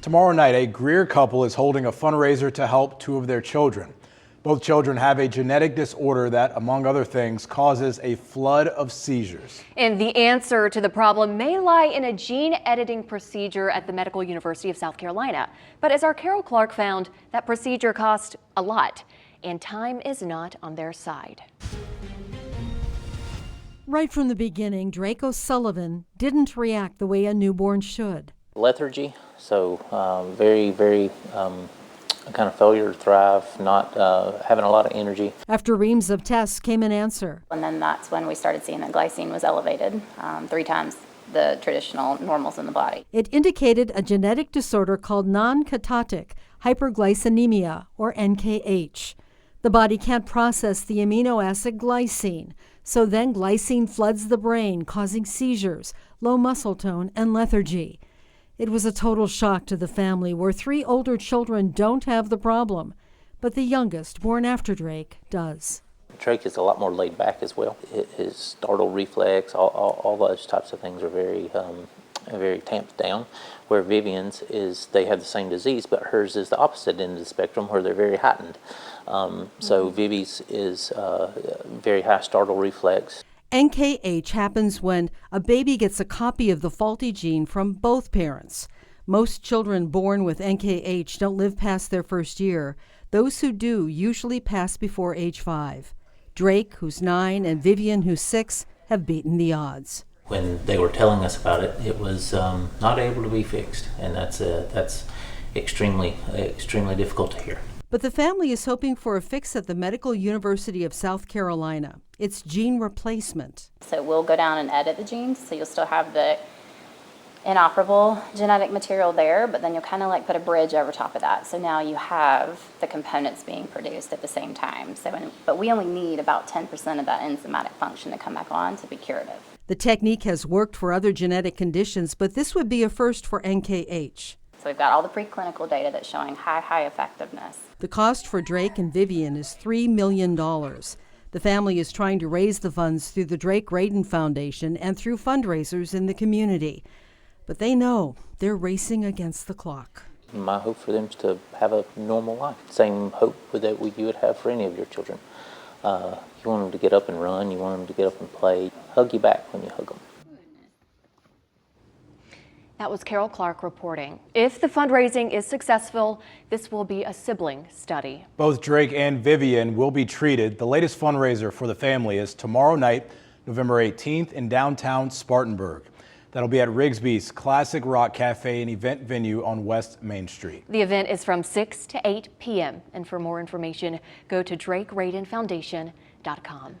Tomorrow night, a Greer couple is holding a fundraiser to help two of their children. Both children have a genetic disorder that, among other things, causes a flood of seizures. And the answer to the problem may lie in a gene editing procedure at the Medical University of South Carolina. But as our Carol Clark found, that procedure cost a lot, and time is not on their side. Right from the beginning, Drake O'Sullivan didn't react the way a newborn should. Lethargy, so very kind of failure to thrive, not having a lot of energy. After reams of tests came an answer. And then that's when we started seeing that glycine was elevated 3 times the traditional normals in the body. It indicated a genetic disorder called non-ketotic hyperglycemia, or NKH. The body can't process the amino acid glycine, so then glycine floods the brain, causing seizures, low muscle tone, and lethargy. It was a total shock to the family, where 3 older children don't have the problem, but the youngest, born after Drake, does. Drake is a lot more laid back as well. His startle reflex, all those types of things are very tamped down, where Vivian's is, they have the same disease, but hers is the opposite end of the spectrum, where they're very heightened. So Vivi's is very high startle reflex. NKH happens when a baby gets a copy of the faulty gene from both parents. Most children born with NKH don't live past their first year. Those who do usually pass before age 5. Drake, who's 9, and Vivian, who's 6, have beaten the odds. When they were telling us about it, it was not able to be fixed, and that's extremely difficult to hear. But the family is hoping for a fix at the Medical University of South Carolina. It's gene replacement. So we'll go down and edit the genes, so you'll still have the inoperable genetic material there, but then you'll kind of like put a bridge over top of that. So now you have the components being produced at the same time. But we only need about 10% of that enzymatic function to come back on to be curative. The technique has worked for other genetic conditions, but this would be a first for NKH. So we've got all the preclinical data that's showing high effectiveness. The cost for Drake and Vivian is $3 million. The family is trying to raise the funds through the Drake Radin Foundation and through fundraisers in the community. But they know they're racing against the clock. My hope for them is to have a normal life. Same hope that you would have for any of your children. You want them to get up and run, you want them to get up and play, hug you back when you hug them. That was Carol Clark reporting. If the fundraising is successful, this will be a sibling study. Both Drake and Vivian will be treated. The latest fundraiser for the family is tomorrow night, November 18th in downtown Spartanburg. That'll be at Rigsby's Classic Rock Cafe and event venue on West Main Street. The event is from 6 to 8 p.m. And for more information, go to DrakeRadinFoundation.com.